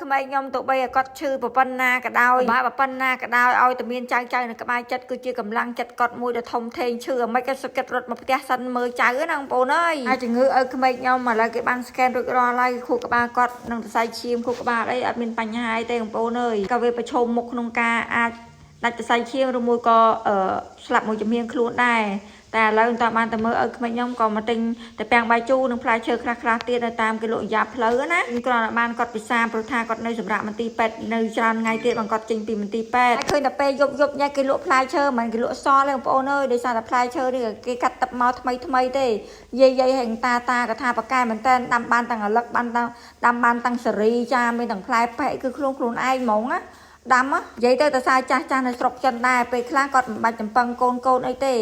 ក្មេងខ្ញុំទៅបីឲ្យគាត់ឈឺប៉ុណ្ណាក៏ដោយបើប៉ុណ្ណាក៏ដោយឲ្យតែមានចៅនៅក្បែរចិត្តគឺជាកម្លាំងចិត្តគាត់មួយដ៏ធំធេងឈឺអ្មិនក៏សុខចិត្តរត់មកផ្ទះសិនមើលចៅណាបងប្អូនអើយហើយជំងឺក្មេងខ្ញុំឥឡូវគេបានស្កេនរួចរាល់ហើយខួរក្បាលគាត់នឹងសរសៃឈាមខួរក្បាលអីអត់មានបញ្ហាទេបងប្អូនអើយក៏វាប្រឈមមុខក្នុងការអាចដាច់សរសៃឈាមឬមួយក៏ស្លាប់មួយជំនាញខ្លួនដែរតែឥឡូវតាមបានតែមើលក្មេងខ្ញុំក៏មកទិញតែពាំងបាយជូរនិងផ្លែឈើខ្លះៗទៀតនៅតាមគេលក់យ៉ាផ្លូវណាគ្រាន់តែបានគាត់ពិសាព្រោះថាគាត់នៅសម្រាប់មន្ទីរពេទ្យនៅច្រើនថ្ងៃទៀតបងគាត់ចេញពីមន្ទីរពេទ្យឃើញតែពេលយប់ញ៉ែគេលក់ផ្លែឈើមិនគេលក់សទេបងប្អូនអើយដោយសារតែផ្លែឈើនេះគេកាត់ទឹកមកថ្មីទេយាយហេងតាក៏ថាប៉ាកែមែនតើដាំបានទាំងអាលឹកបានដាំបានទាំងសេរីចាមានទាំងផ្លែប៉ែកគឺខ្លួនឯងហ្មងណាដាំនិយាយទៅតែសារចាស់នៅស្រុកចិនដែរពេលខ្លះគាត់មិនបាច់ចំពឹងកូនអីទេ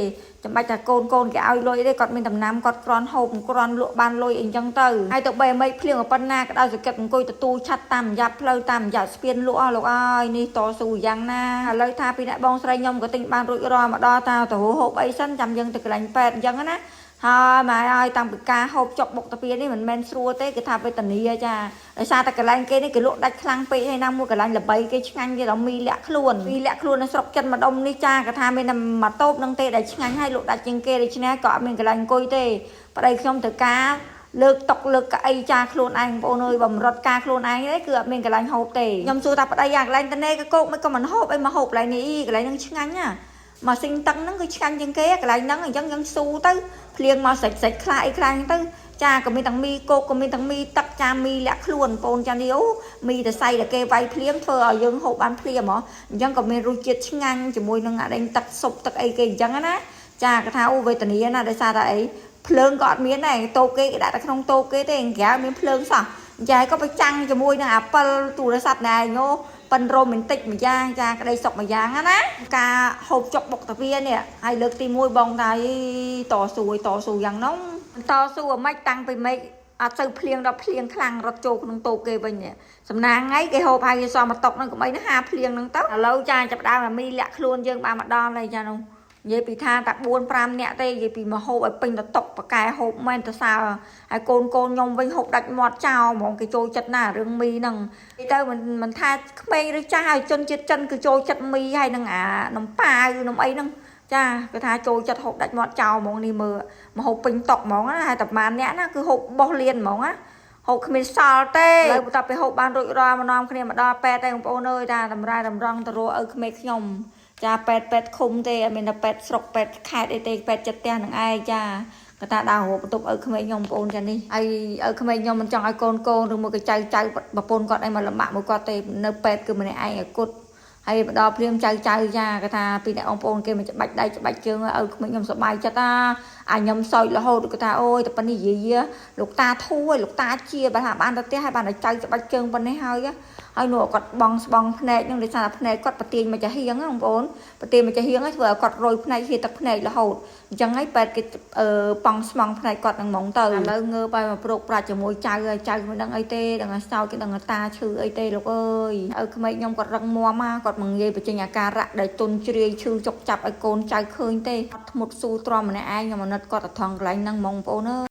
ចាំបាច់តែកូនគេឲ្យលុយទេគាត់មានដំណាំគាត់គ្រាន់ហូបគ្រាន់លក់បានលុយអីចឹងទៅហើយទៅបីមិនភ្លៀងប៉ុណ្ណាក៏ដោយសកិតអង្គុយទទួលឆាត់តាមរយៈផ្លូវតាមរយៈស្ពានលក់លោកអើយនេះតស៊ូយ៉ាងណាឥឡូវថាពីអ្នកបងស្រីខ្ញុំក៏ទិញបានរួចរាល់មកដល់តាទៅហូបអីសិនចាំយើងទៅកន្លែងពេទ្យអញ្ចឹងណាហើយម៉ែឲ្យតាំងពីការហូបចុកបុកតាពីនេះមិនមែនស្រួលទេគេថាវេទនាចាដោយសារតែកន្លែងគេនេះគេលក់ដាច់ខ្លាំងពេកហើយណាមួយកន្លែងល្បីគេឆ្ងាញ់គេដល់មីលាក់ខ្លួននៅស្រុកចិនម្ដុំនេះចាគេថាមានតែមួយតូបនឹងទេដែលឆ្ងាញ់ហើយលក់ដាច់ជាងគេដូច្នេះក៏អត់មានកន្លែងអង្គុយទេប្តីខ្ញុំទៅការលើកតុកលើកកៅអីចាខ្លួនឯងបងប្អូនអើយបំរត់ការខ្លួនឯងទេគឺអត់មានកន្លែងហូបទេខ្ញុំសួរថាប្តីអាកន្លែងតនេក៏គោកមិនក៏មិនហូបអីមកហូបកន្លែងនេះកន្លែងនឹងឆ្ងាញ់ណាម៉ាស៊ីនតឹងហ្នឹងគឺឆ្ងាញ់ជាងគេកន្លែងហ្នឹងអញ្ចឹងយើងស៊ូទៅភ្លៀងមកសាច់ខ្លះអីខ្លះហ្នឹងទៅចាក៏មានទាំងមីគោកក៏មានទាំងមីទឹកចាមីលាក់ខ្លួនបងប្អូនចានេះអូមីតសៃដែលគេវាយភ្លៀងធ្វើឲ្យយើងហូបបានភ្លាមហ៎អញ្ចឹងក៏មានរសជាតិឆ្ងាញ់ជាមួយនឹងអាដេញទឹកស៊ុបទឹកអីគេអញ្ចឹងណាចាគេថាអូវេទនាណាដោយសារតែអីភ្លើងក៏អត់មានដែរតូបគេដាក់តែក្នុងតូបគេទេក្រៅមានភ្លើងសោះចាក៏ប្រចាំងជាមួយនឹងអាប៉ិលទូរស័ព្ទដែរញោប៉ិនរ៉ូមែនទិកម្យ៉ាងចាក្តីសុខម្យ៉ាងណាការហូបចុកបុកតាវានេះហើយលើកទី1បងថាតស៊ូយ៉ាងនោះតស៊ូអាម៉េចតាំងពីម៉េចអត់ទៅភ្លៀងដល់ភ្លៀងខ្លាំងរត់ចូលក្នុងតូបគេវិញសំណាងថ្ងៃគេហូបហើយគេសមកតុកហ្នឹងកុំអីណាហាភ្លៀងហ្នឹងទៅឥឡូវចាចាប់ដើមមីលាក់ខ្លួនយើងបានមកដល់ហើយចានោះនិយាយពីថាតែ4-5នាក់ទេនិយាយពីមកហូបឲ្យពេញទៅតុកប៉កែហូបមែនទៅសើហើយកូនខ្ញុំវិញហូបដាច់មាត់ចោលហ្មងគេចូលចិត្តណារឿងមីហ្នឹងទៅមិនថាក្មេងឬចាស់ឲ្យជនជាតិចិនគឺចូលចិត្តមីហើយនឹងអានំប៉ាវនំអីហ្នឹងចាគេថាចូលចិត្តហូបដាច់មាត់ចោលហ្មងនេះមើលមកហូបពេញតុកហ្មងណាហើយតែប្រហែលអ្នកណាគឺហូបបោះលៀនហ្មងណាហូបគ្មានសល់ទេឥឡូវបន្ទាប់ពីហូបបានរួចរាល់មកនាំគ្នាមកដល់ពេទ្យតែបងប្អូនអើយតាតម្រែតម្រង់ទៅរកក្មេងខ្ញុំចាពេទ្យឃុំទេអត់មានតែពេទ្យស្រុកពេទ្យខេត្តអីទេពេទ្យចិត្តផ្ទះនឹងឯងចាគាត់ថាដើររកបន្ទប់ក្មេងខ្ញុំបងប្អូនចានេះហើយក្មេងខ្ញុំមិនចង់ឲ្យកូនឬមួយក៏ចៅប្រពន្ធគាត់អីមកលំបាក់មួយគាត់ទេនៅពេទ្យគឺម្នាក់ឯងឲ្យគត់ហើយមកដល់ព្រាមចៅចាគាត់ថាពីអ្នកបងប្អូនគេមកច្បាច់ដៃច្បាច់ជើងឲ្យក្មេងខ្ញុំសប្បាយចិត្តអាខ្ញុំសោចរហូតគាត់ថាអូយតែប៉ុណ្នេះយាយលោកតាធូរហើយលោកតាជាបើថាបានទៅផ្ទះហើយបានតែចៅច្បាច់ជើងប៉ុណ្នេះហើយនោះគាត់បងស្បងភ្នែកនឹងដោយសារភ្នែកគាត់ប្រទាញមកចាហៀងបងប្អូនប្រទាញមកចាហៀងធ្វើឲ្យគាត់រយភ្នែកហៀទឹកភ្នែករហូតអញ្ចឹងហើយបែបគេបងស្មងភ្នែកគាត់នឹងហ្មងទៅឥឡូវងើបឲ្យមកប្រុកប្រាច់ជាមួយចៅមិនដឹងអីទេដឹងឲ្យសោចគេដឹងតាឈឺអីទេលោកអើយក្មេងខ្ញុំគាត់រឹងមាំគាត់មិនងាយបញ្ចេញអាការៈដែលទុនជ្រាយឈឺចុកចាប់ឲ្យកូនចៅឃើញទេគាត់ធ្មត់ស៊ូទ្រាំម្នាក់ឯងខ្ញុំអាណិតគាត់ទៅថងកន្លែងហ្នឹងហ្មងបងប្អូន